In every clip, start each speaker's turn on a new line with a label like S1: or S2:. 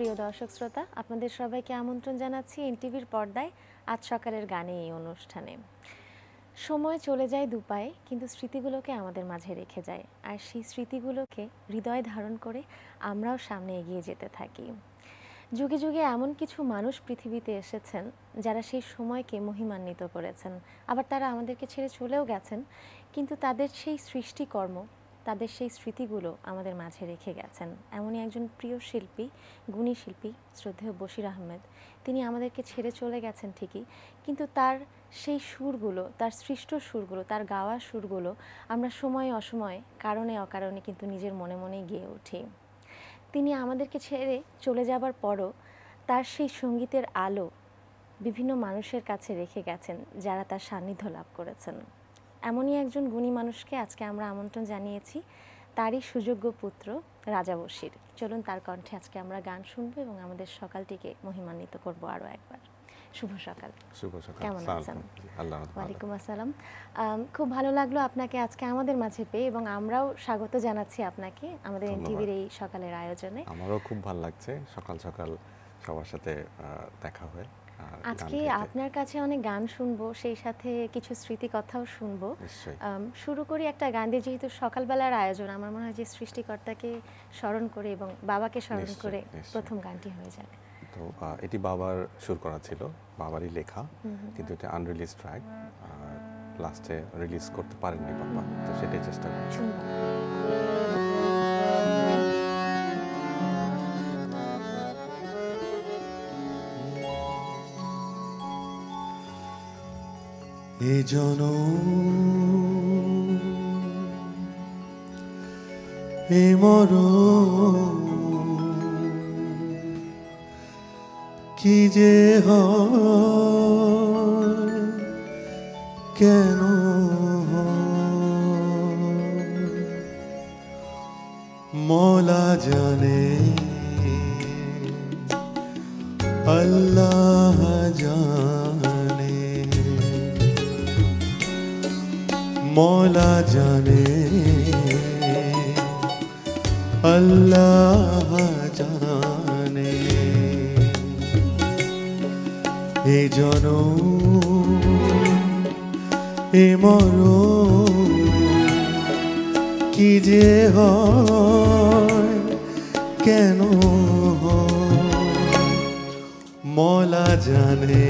S1: প্রিয় দর্শক শ্রোতা, আপনাদের সবাইকে আমন্ত্রণ জানাচ্ছি এনটিভির পর্দায় আজ সকালের গানে এই অনুষ্ঠানে। সময় চলে যায় দুপায়ে, কিন্তু স্মৃতিগুলোকে আমাদের মাঝে রেখে যায়, আর সেই স্মৃতিগুলোকে হৃদয়ে ধারণ করে আমরাও সামনে এগিয়ে যেতে থাকি। যুগে যুগে এমন কিছু মানুষ পৃথিবীতে এসেছেন যারা সেই সময়কে মহিমান্বিত করেছেন, আবার তারা আমাদেরকে ছেড়ে চলেও গেছেন, কিন্তু তাদের সেই সৃষ্টিকর্ম, তাদের সেই স্মৃতিগুলো আমাদের মাঝে রেখে গেছেন। এমনই একজন প্রিয় শিল্পী, গুণী শিল্পী শ্রদ্ধেয় বশির আহমেদ। তিনি আমাদেরকে ছেড়ে চলে গেছেন ঠিকই, কিন্তু তার সেই সুরগুলো, তার সৃষ্ট সুরগুলো, তার গাওয়া সুরগুলো আমরা সময় অসময়ে কারণে অকারণে কিন্তু নিজের মনে মনেই গেয়ে উঠি। তিনি আমাদেরকে ছেড়ে চলে যাবার পরও তার সেই সঙ্গীতের আলো বিভিন্ন মানুষের কাছে রেখে গেছেন, যারা তার সান্নিধ্য লাভ করেছেন। এমনই একজন গুণী মানুষকে আজকে আমরা আমন্ত্রণ জানিয়েছি, তারই সুযোগ্য পুত্র রাজা বশির। চলুন তার কণ্ঠে আজকে আমরা গান শুনবো এবং আমাদের সকালটিকে মহিমান্বিত করব আরও একবার। শুভ সকাল।
S2: শুভ সকাল।
S1: কেমন আছেন? ওয়ালাইকুম আসসালাম। খুব ভালো লাগলো আপনাকে আজকে আমাদের মাঝে পেয়ে, এবং আমরাও স্বাগত জানাচ্ছি আপনাকে আমাদের এনটিভির এই সকালের আয়োজনে।
S2: আমারও খুব ভালো লাগছে সকাল সকাল সবার সাথে দেখা হয়ে।
S1: আজকে আপনার কাছে অনেক গান শুনবো, সেই সাথে কিছু স্মৃতি কথাও শুনবো। শুরু করি একটা গান দিয়ে, যেহেতু সকালবেলার আয়োজন, আমার মনে হয় যে সৃষ্টিকর্তাকে স্মরণ করে এবং বাবাকে স্মরণ করে প্রথম গানটি হয়ে যাক।
S2: তো এটি বাবার সুর করা ছিল, বাবারই লেখা, কিন্তু এটা আনরিলিজ ট্র্যাক, লাস্টে রিলিজ করতে পারেননি বাবা, তো সেটাই চেষ্টা করছি।
S3: এ জনম এ মরণ কি যে হয় কেন মওলা জানে, আল্লাহ জানে, মওলা জানে, আল্লাহ জানে। এ জনম এ মরণ কি যে হয় কেন হয় মওলা জানে,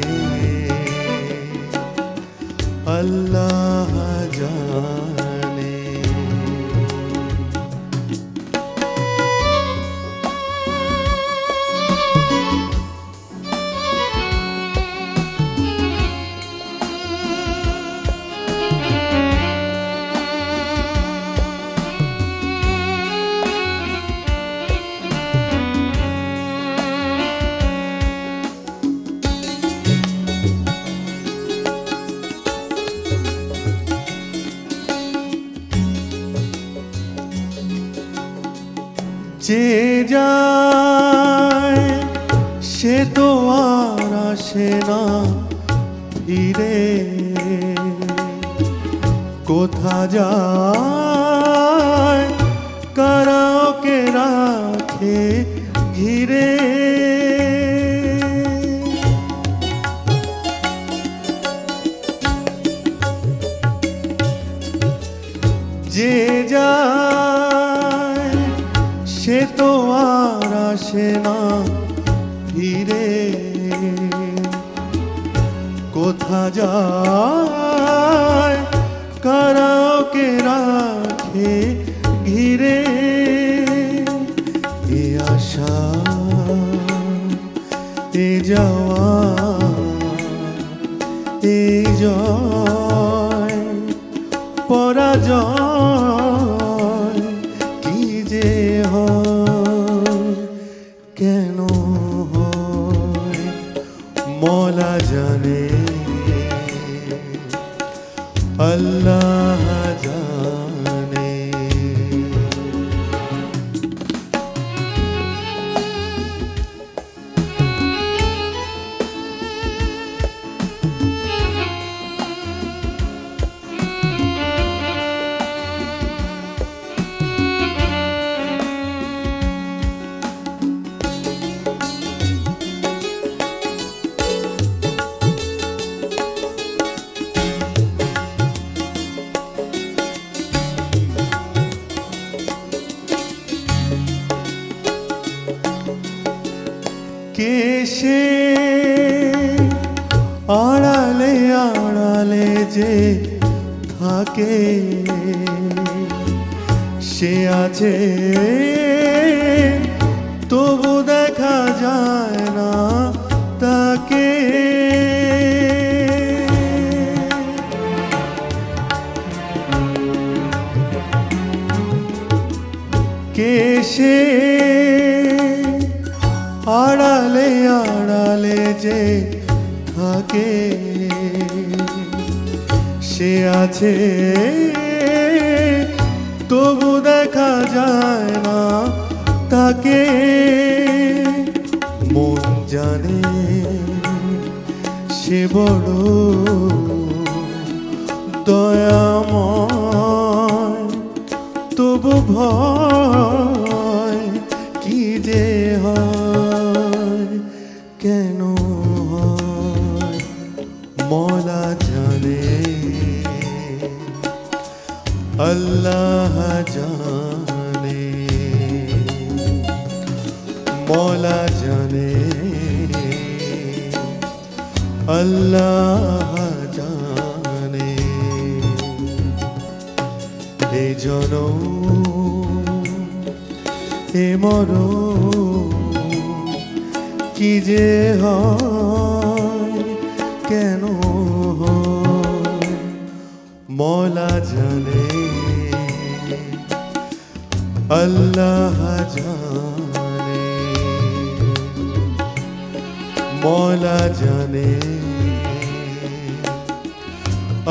S3: আল্লাহ জানে। যে যায় সে তো আর আসে না ফিরে, কোথা যায় কারা ওকে রাখে ঘিরে। যে যায় সে তো আর আসে না ফিরে, কোথা যায় কারা ওকে রাখে ঘিরে। এ আশা এ যাওয়া এ জয় পরাজয় কি যে হয় কেন হয় মওলা জানে, আল্লাহ জানে। আড়ালে যে থাকে সে আছে তবু দেখা যায় না তাকে। কে সে আড়ালে আড়ালে যে থাকে সে আছে তবু দেখা যায় না তাকে। মন জানে সে বড় দয়াময় তবু ভয় কি যে হয় কেন হয় মওলা জানে আল্লাহ জানে মওলা জানে আল্লাহ জানে। এ জনম এ মরণ কি যে হয় কেন হয় মওলা জানে আল্লাহ জানে মওলা জানে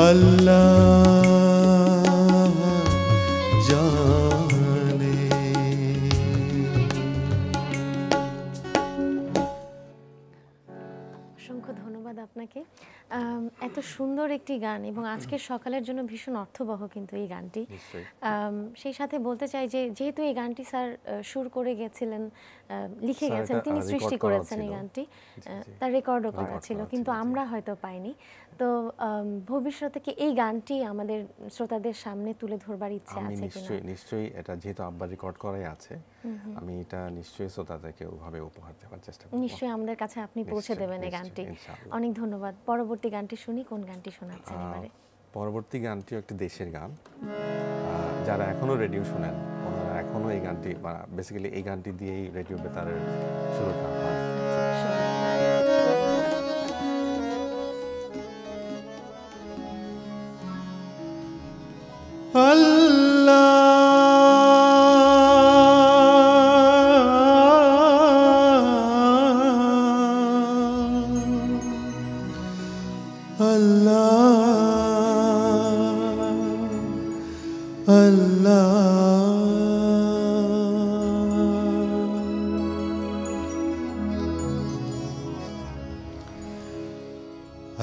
S3: আল্লাহ জানে।
S1: অসংখ্য ধন্যবাদ আপনাকে। এত সুন্দর একটি গান এবং আজকের সকালের জন্য ভীষণ অর্থবহ কিন্তু এই গানটি। সেই সাথে বলতে চাই যে যেহেতু এই গানটি স্যার সুর করে গেছিলেন, লিখে গেছেন, তিনি সৃষ্টি করেছেন এই গানটি, তার রেকর্ডও করা ছিল কিন্তু আমরা হয়তো পাইনি। তো ভবিষ্যতে কি এই গানটি আমাদের শ্রোতাদের সামনে তুলে ধরবার ইচ্ছে আছে কিনা?
S2: নিশ্চয়ই এটা যেহেতু আব্বা রেকর্ড করাই আছে, আমি এটা নিশ্চয়ই শ্রোতাদেরকে ওভাবে উপহার দেওয়ার চেষ্টা করব।
S1: নিশ্চয়ই আমাদের কাছে আপনি পৌঁছে দেবেন এই গানটি। অনেক ধন্যবাদ। পরবর্তী গানটি শুনি, কোন গানটি শোনাচ্ছেন এবারে?
S2: পরবর্তী গানটিও একটি দেশের গান। যারা এখনো রেডিও শোনেন ওনারা এখনো এই গানটি, বেসিক্যালি এই গানটি দিয়েই রেডিও বেতারের শুরুটা হয়।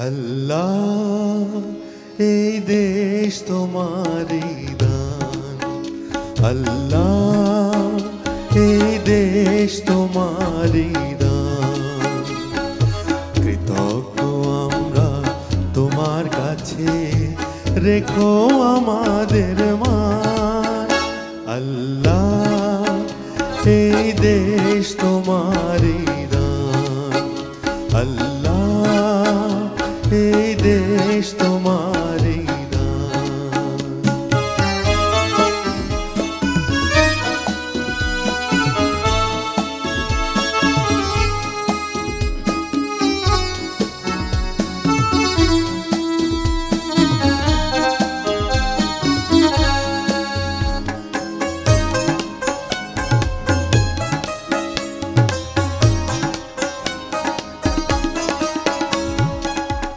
S3: আল্লাহ এই দেশ তোমারই দান, আল্লাহ এই দেশ তোমারই দান। কৃতজ্ঞ আমরা তোমার কাছে, রেখো আমাদের মান। আল্লাহ এই দেশ তোমারই দান, আল্লাহ এই দেশ তোমারই দান।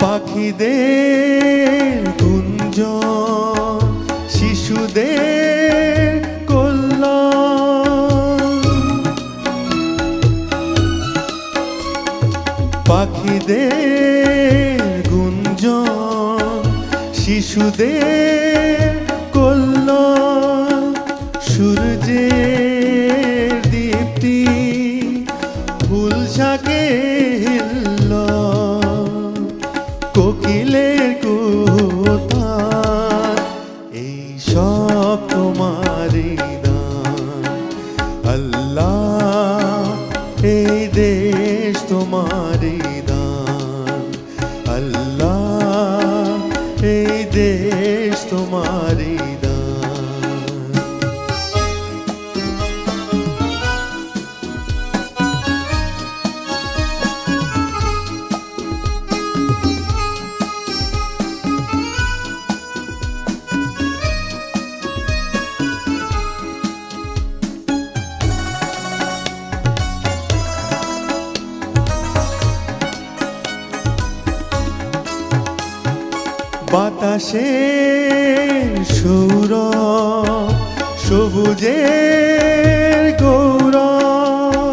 S3: পাখিদের গুঞ্জন, শিশুদের কল্যাণ, পাখিদের গুঞ্জন, শিশুদের কল্যাণ। সূর্যের দীপ্তি, ফুল শাকে কোকিলের কুতার, এই সব তোমারই দান। আল্লাহ এই দেশ তোমারই দান, আল্লাহ দেশ তোমারই দান। বাতাসের সৌরভ সবুজের গৌরব,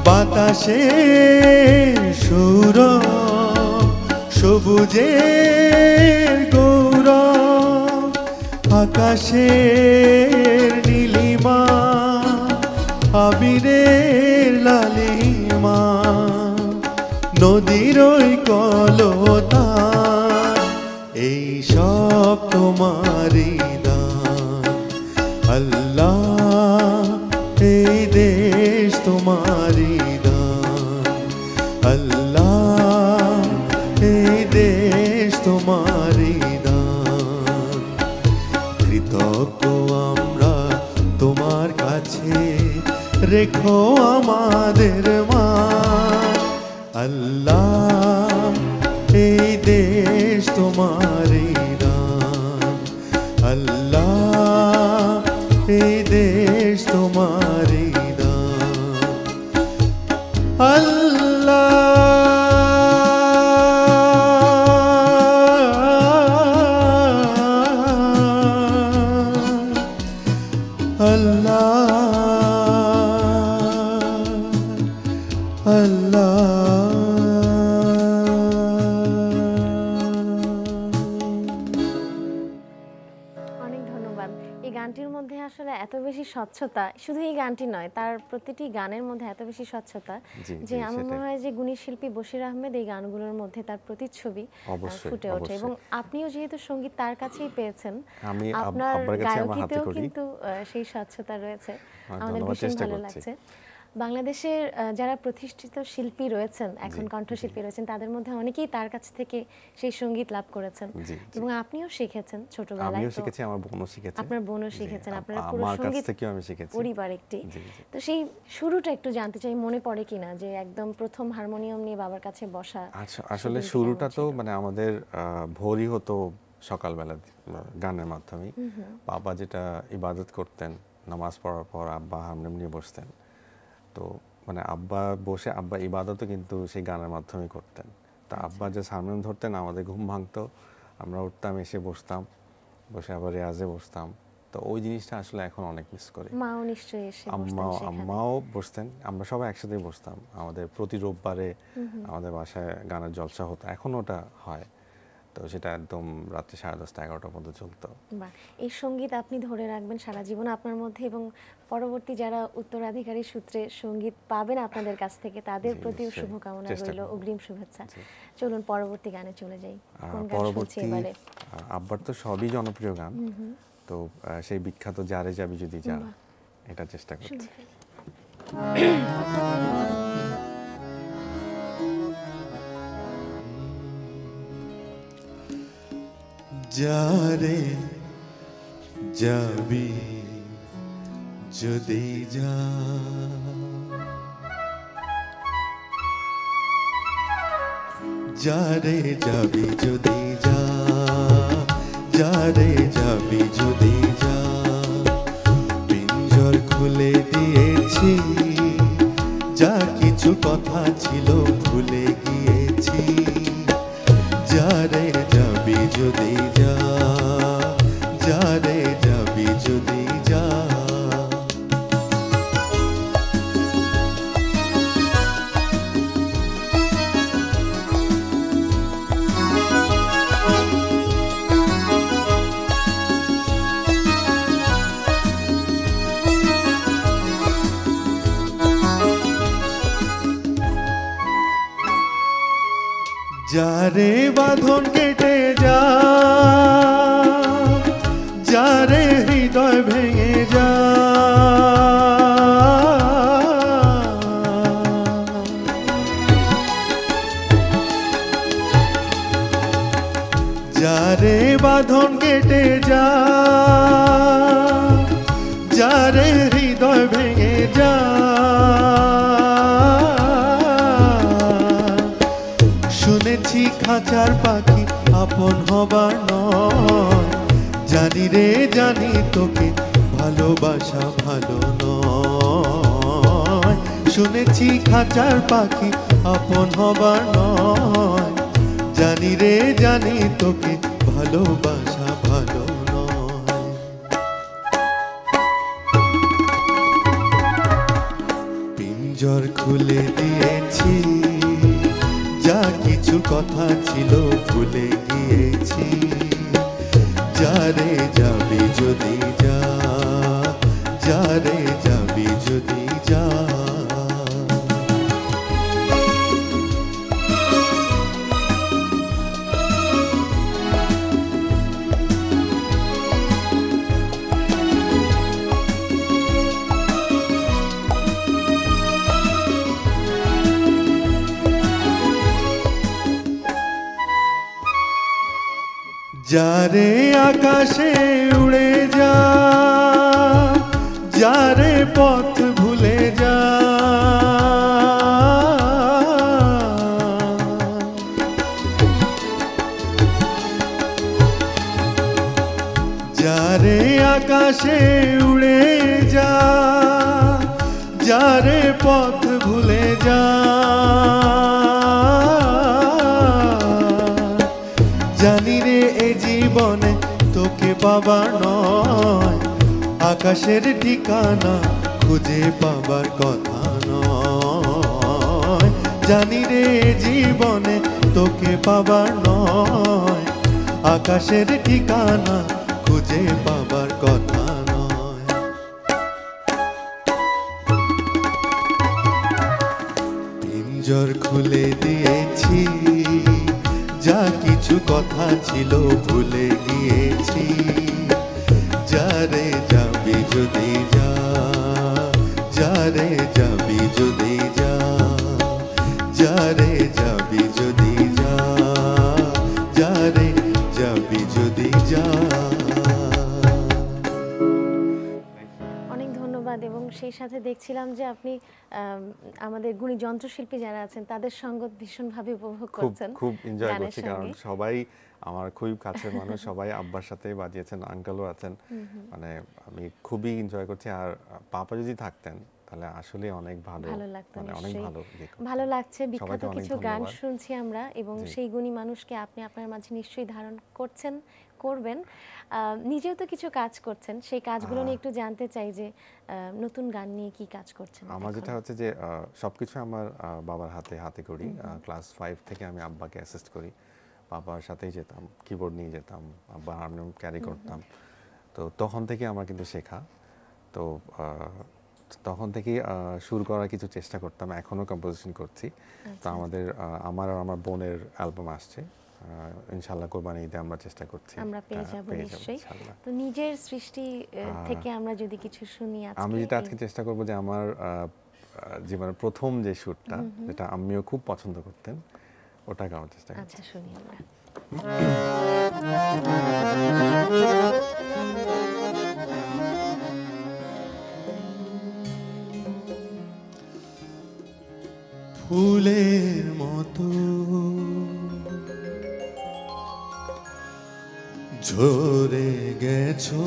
S3: বাতাসের সৌরভ সবুজের গৌরব, আকাশের নীলিমা আবিরের লালিমা, নদীর ওই কলতান, এই সব তোমারই দান। আল্লাহ এই দেশ তোমারই দান, আল্লাহ এই দেশ তোমারই দান। কৃতজ্ঞ আমরা তোমার কাছে, রেখো আমাদের মান। আল্লাহ এই দেশ তোমারই দান, আল্লাহ এই দেশ তোমারই দান। আল্লাহ আল্লাহ আল্লাহ।
S1: অনেক ধন্যবাদ। এই গানটির মধ্যে আসলে এত বেশি স্বচ্ছতা, শুধু এই গানটি নয়, তার প্রতিটি গানের মধ্যে এত বেশি স্বচ্ছতা যে আমার মনে হয় যে গুণী শিল্পী বশির আহমেদ এই গানগুলোর মধ্যে তার প্রতিচ্ছবি ফুটে ওঠে। এবং আপনিও যেহেতু সঙ্গীত তার কাছেই পেয়েছেন, আপনার গায়কিতেও কিন্তু সেই স্বচ্ছতা রয়েছে, আমাদের ভীষণ ভালো লাগছে। বাংলাদেশের যারা প্রতিষ্ঠিত শিল্পী রয়েছেন, এখন কণ্ঠশিল্পী রয়েছেন, তাদের মধ্যে অনেকেই তার কাছ থেকে সেই সঙ্গীত লাভ করেছেন এবং আপনিও শিখেছেন ছোটবেলায়।
S2: আমিও শিখেছি, আমার বোনও শিখেছে,
S1: আপনার বোনও শিখেছেন, আপনারা পুরো সঙ্গীত
S2: আমি শিখেছি,
S1: পরিবার একটি। তো সেই শুরুটা একটু জানতে চাই, মনে পড়ে কিনা যে একদম প্রথম হারমোনিয়াম নিয়ে বাবার কাছে বসা?
S2: আচ্ছা, আসলে শুরুটা তো মানে আমাদের ভোরই হতো সকালবেলা গানের মাধ্যমে। বাবা যেটা ইবাদত করতেন, নামাজ পড়ার পর আব্বা হারমোনিয়াম নিয়ে বসতেন। তো মানে আব্বা বসে আব্বা ইবাদতও কিন্তু সেই গানের মাধ্যমে করতেন। তা আব্বা যে হারমোনিয়াম ধরতেন, আমাদের ঘুম ভাঙতো, আমরা উঠতাম, এসে বসতাম, বসে আবার রেয়াজে বসতাম। তো ওই জিনিসটা আসলে এখন অনেক মিস করি।
S1: মাও নিশ্চয়ই এসে
S2: আম্মাও বসতেন, আমরা সবাই একসাথে বসতাম। আমাদের প্রতি রোববারে আমাদের বাসায় গানের জলসা হতো, এখন ওটা হয়। তো সেটা একদম রাত্রি 10:30 11টা পর্যন্ত চলতো।
S1: এই সঙ্গীত আপনি ধরে রাখবেন সারা জীবন আপনার মধ্যে, এবং পরবর্তী যারা উত্তরাধিকারী সূত্রে সঙ্গীত পাবেন আপনাদের কাছ থেকে তাদের প্রতি শুভকামনা রইল, অগ্রিম শুভেচ্ছা। চলুন পরবর্তী গানে চলে যাই। কোন গান শুনছি এবারে?
S2: আব্বার তো সবই জনপ্রিয় গান, তো সেই বিখ্যাত যারে যাবি যদি যা, এটা চেষ্টা করছি।
S3: যারে যাবি যদি যা, যারে যাবি যদি যা, যারে যাবি যদি যা, পিঞ্জর খুলে দিয়েছি, যা কিছু কথা ছিল ভুলে গিয়েছি। যারে যাবি যদি যা, যারে যাবি যদি যা। যারে বাঁধন কেটে যা, যারে হৃদয় ভেঙে যা, যারে বাঁধন কেটে যা, যারে হৃদয় ভেঙে যা, শুনেছি খাঁচার পাখি আপন হবার নয়, জানি রে জানি তোকে ভালোবাসা ভালো নয়, শুনেছি খাঁচার পাখি আপন হবার নয়, জানি রে জানি তোকে ভালোবাসা ভালো নয়। পিঞ্জর খুলে দিয়েছি, যা কিছু কথা ছিল ভুলে গিয়েছি, যারে যাবি যদি যা, যারে যাবি যদি যা। যারে আকাশে উড়ে যা, যারে পথ ভুলে যা, যারে আকাশে উড়ে যা, যারে পথ ভুলে যা, জানি রে এ জীবনে তোকে পাবার নয়, আকাশের ঠিকানা খুঁজে পাবার কথা নয়, জানি রে এ জীবনে তোকে পাবার নয়, আকাশের ঠিকানা খুঁজে পাবার কথা নয়। পিঞ্জর খুলে দিয়েছি, যা কিছু কথা ছিল ভুলে গিয়েছি, যারে যাবি যদি যা, যারে যাবি যদি যা, যারে যাবি যদি যা, যারে যাবি যদি যা।
S1: অনেক ধন্যবাদ। এবং সেই সাথে দেখছিলাম যে আপনি আমাদের গুণী যন্ত্রশিল্পী যারা আছেন তাদের সঙ্গত ভীষণভাবে উপভোগ করছেন।
S2: খুব এনজয় করছি, কারণ সবাই আমার খুব কাছের মানুষ, সবাই আব্বার সাথে বাজিয়েছেন, আঙ্কেলও আছেন, মানে আমি খুবই এনজয় করছি। আর পাপা যদি থাকতেন তাহলে আসলে অনেক ভালো
S1: লাগতো,
S2: মানে অনেক
S1: ভালো লাগছে। বিখ্যাত কিছু গান শুনছি আমরা, এবং সেই গুণী মানুষকে আপনি আপনার মাঝে নিশ্চয়ই ধারণ করবেন। নিজেও তো কিছু কাজ করছেন, সেই কাজগুলো নিয়ে একটু জানতে চাই যে নতুন গান নিয়ে কি কাজ করছেন।
S2: আমার যেটা হচ্ছে যে সবকিছু আমার বাবার হাতে করি। ক্লাস 5 থেকে আমি আব্বাকে অ্যাসিস্ট করি, বাবার সাথেই যেতাম, কিবোর্ড নিয়ে যেতাম, আব্বা হারমোনিয়াম ক্যারি করতাম। তো তখন থেকে আমার কিন্তু শেখা, তো তখন থেকেই সুর করার কিছু চেষ্টা করতাম, এখনও কম্পোজিশন করছি। তো আমার আর আমার বোনের অ্যালবাম আসছে, ইনশাআল্লাহ কোরবানি ঈদে আমরা চেষ্টা করছি,
S1: আমরা পেয়ে যাব নিশ্চয়ই। তো নিজের সৃষ্টি থেকে আমরা যদি কিছু শুনি আজকে,
S2: আমি যেটা আজকে চেষ্টা করব যে আমার জীবনের প্রথম যে সুরটা, যেটা আম্মিও খুব পছন্দ করতেন, ওটা গাওয়ার চেষ্টা করছি।
S1: আচ্ছা, শুনি আমরা।
S3: ফুলের মতো ঝরে গেছো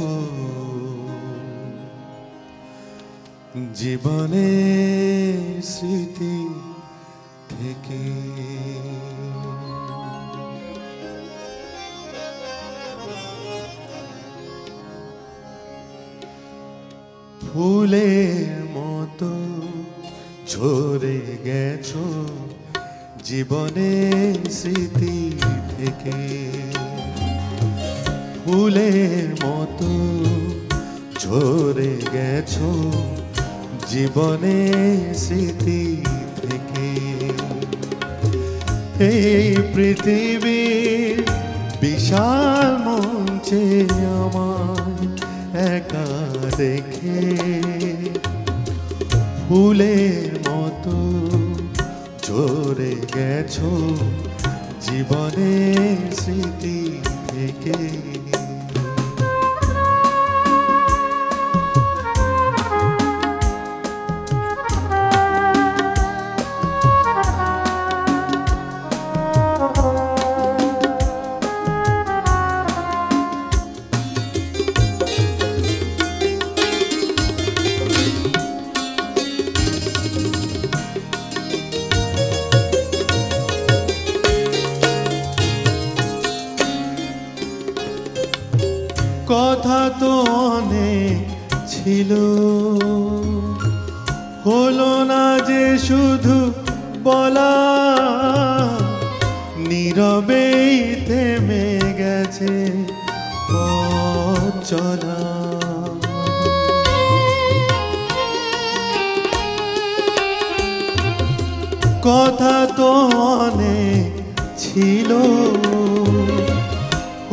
S3: জীবনের স্মৃতি থেকে, ফুলের মতো ঝরে গেছো জীবনের স্মৃতি থেকে, ফুলের মতো ঝরে গেছো জীবনের স্মৃতি থেকে। এই পৃথিবীর বিশাল মঞ্চে আমার একা দেখে, ফুলের মতো ঝরে গেছো জীবনের স্মৃতি থেকে। কথা তো অনেক ছিল, হলো না যে শুধু বলা, নীরবেই থেমে গেছে পথ চলা। কথা তো অনেক ছিল,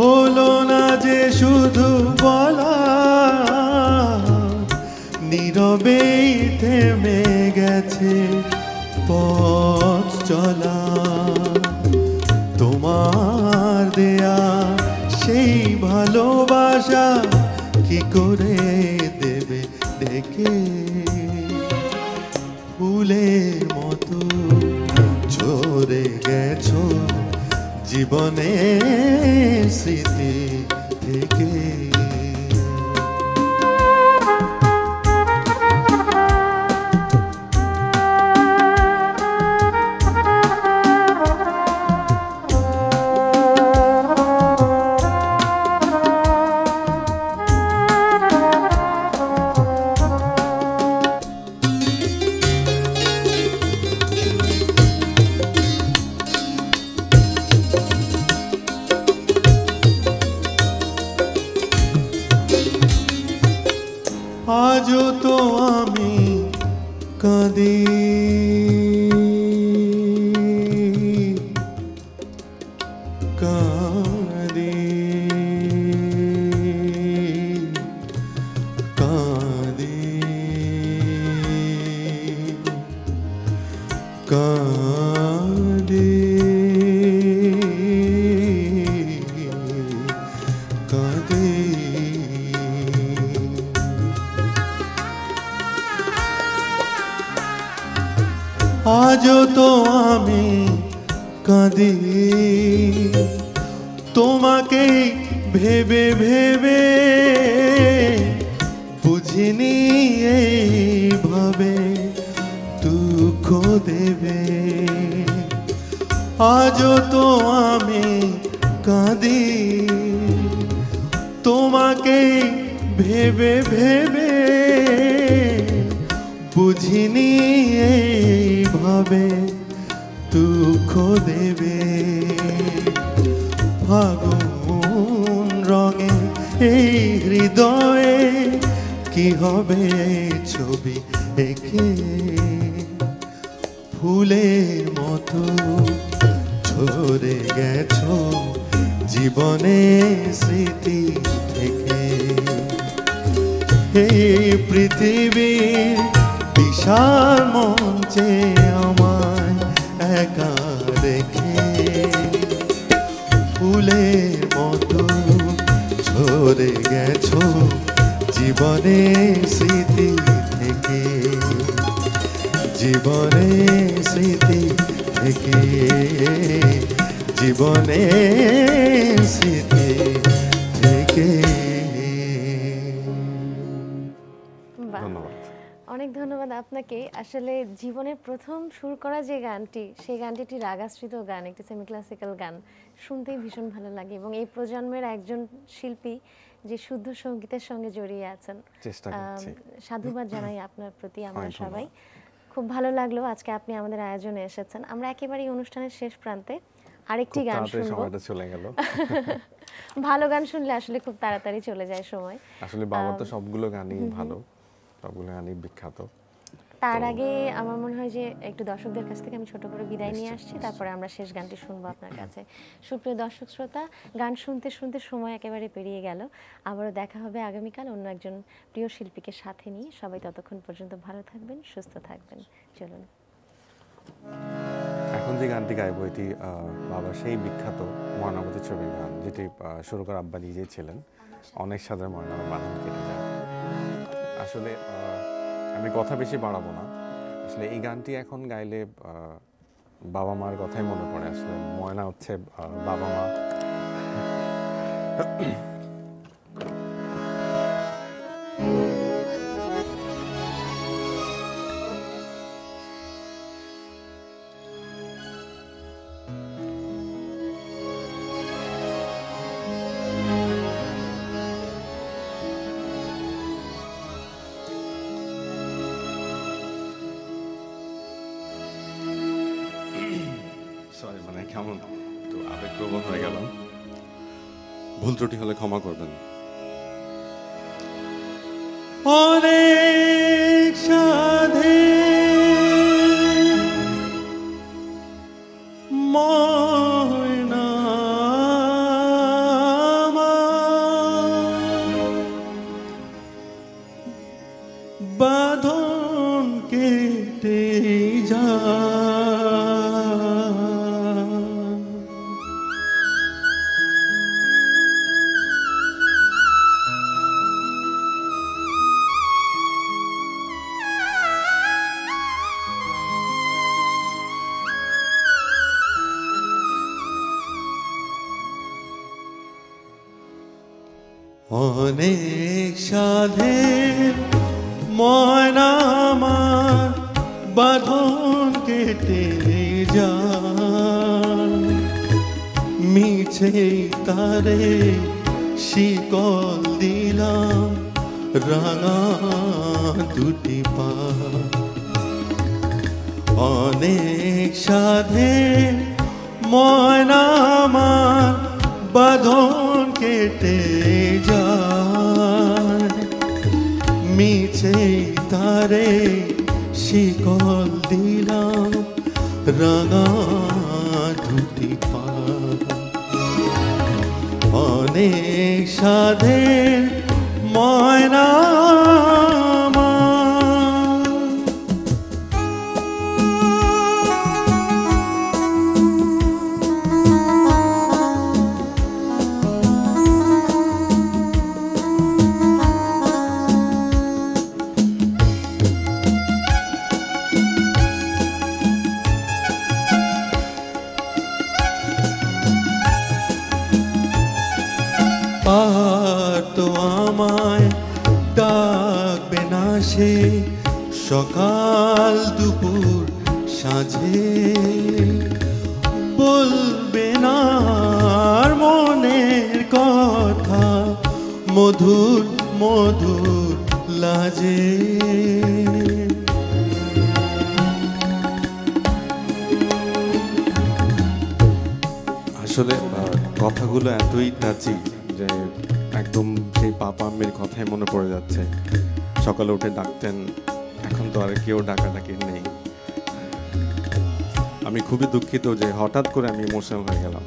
S3: হলো না যে শুধু বলা, নীরবেই থেমে গেছে পথ চলা। তোমার দেয়া সেই ভালোবাসা কি করে দেবে দেখে, ফুলের মতো ঝরে গেছো জীবনের স্মৃতি থেকে। আজও তো আমি কাঁদি, কাঁদি, কাঁদি, কাঁদি, কাঁদি। আজও তো আমি কাঁদি, তোমাকে ভেবে ভেবে, বুঝিনি এইভাবে দুঃখ দেবে। আজও তো আমি কাঁদি, তোমাকে ভেবে ভেবে, বুঝিনি এইভাবে দুঃখ দেবে। ফাগুন রঙে এই হৃদয়ে কি হবে ছবি এঁকে, ফুলের মতো ঝরে গেছো জীবনের স্মৃতি থেকে। এই পৃথিবীর বিশাল মঞ্চে আমায় একা রেখে, ফুলের মতো ঝরে গেছো জীবনের স্মৃতি থেকে, জীবনের স্মৃতি থেকে, জীবনের স্মৃতি থেকে।
S2: ধন্যবাদ।
S1: অনেক ধন্যবাদ আপনাকে। আসলে জীবনের প্রথম সুর করা যে গানটি, সেই গানটি একটি রাগাশ্রিত গান, একটি সেমি ক্লাসিক্যাল গান, শুনতেই ভীষণ ভালো লাগে এবং এই প্রজন্মের একজন শিল্পী যে শুদ্ধ সঙ্গীতের সঙ্গে জড়িয়ে আছেন,
S2: চেষ্টা করছি।
S1: সাধুবাদ জানাই আপনার প্রতি আমরা সবাই। খুব ভালো লাগলো আজকে আপনি আমাদের আয়োজনে এসেছেন। আমরা একেবারে অনুষ্ঠানের শেষ প্রান্তে আরেকটি গান শুনবো।
S2: সময়টা চলে গেল।
S1: ভালো গান শুনলে আসলে খুব তাড়াতাড়ি চলে যায় সময়।
S2: আসলে বাবার তো সবগুলো গানই ভালো, সবগুলো গানই বিখ্যাত।
S1: তার আগে আমার মনে হয় যে একটু দর্শকদের কাছ থেকে আমি ছোট করে বিদায় নিয়ে আসছি, তারপরে আমরা শেষ গানটি শুনবো আপনার কাছে। সুপ্রিয় দর্শক শ্রোতা, গান শুনতে শুনতে সময় একেবারে পেরিয়ে গেল। আবারও দেখা হবে আগামীকাল অন্য একজন প্রিয় শিল্পীকে সাথে নিয়ে। সবাই ততক্ষণ পর্যন্ত ভালো থাকবেন, সুস্থ থাকবেন। চলুন।
S2: এখন যে গানটি গাইবো এটি বাবার সেই বিখ্যাত ময়নামতি ছবির গান, যেটি সুরকার আব্বা নিজেই ছিলেন। অনেক সাদের ময়না বাঁধন কেটে যায়। আসলে আমি কথা বেশি বাড়াবো না। আসলে এই গানটি এখন গাইলে বাবা মার কথাই মনে পড়ে। আসলে ময়না হচ্ছে বাবা মা। সরি, মানে কেমন একটু আবেগপ্রবণ হয়ে গেলাম, ভুল ত্রুটি হলে ক্ষমা করবেন।
S3: অনেক সাধে ময়না বাঁধন কেটে যায়। অনেক সাধে ময়না আমার বাঁধন কেটে যায়। মিছে তারে শিকল দিলাম রাঙা দুটি পা। অনেক সাধে ময়না আমার বাঁধন কেটে যায়। মিছে তারে শিকল দিলাম রাঙা দুটি পা। অনেক সাধে ময়না আর তো আমায় ডাকবে না সে সকাল দুপুর সাঁঝে। বলবে না আর মনের কথা মধুর মধুর লাজে।
S2: আসলে কথাগুলো এতই টাচি যে একদম সেই পাপা আম্মির কথাই মনে পড়ে যাচ্ছে। সকালে উঠে ডাকতেন, এখন তো আর কেউ ডাকাডাকি নেই। আমি খুবই দুঃখিত যে হঠাৎ করে আমি ইমোশনাল হয়ে গেলাম।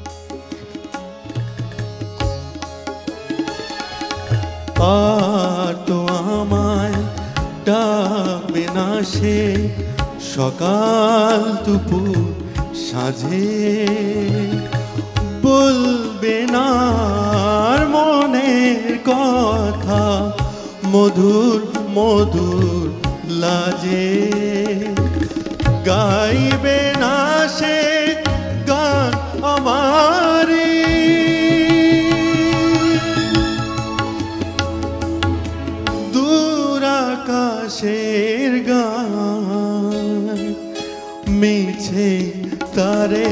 S3: আর তো আমায় ডাকবে না সে সকাল দুপুর সাঁঝে। বলবে না আর মনের কথা মধুর মধুর লাজে। গাইবে না সে গান আমারি দূর আকাশের গান। মিছে তারে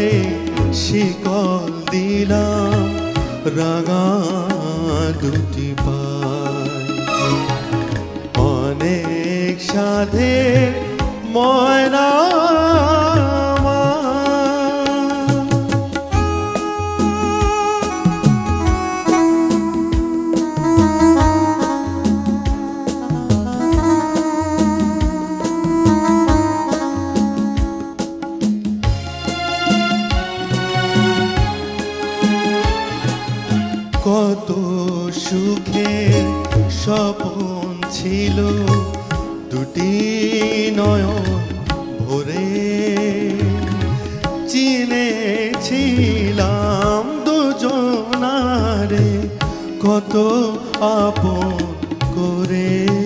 S3: শিকল দিলাম রাঙা দুটি পায়। অনেক সাধে ময়না কত সুখের স্বপন ছিল দুটি নয়ন ভরে। চির কত আপন করে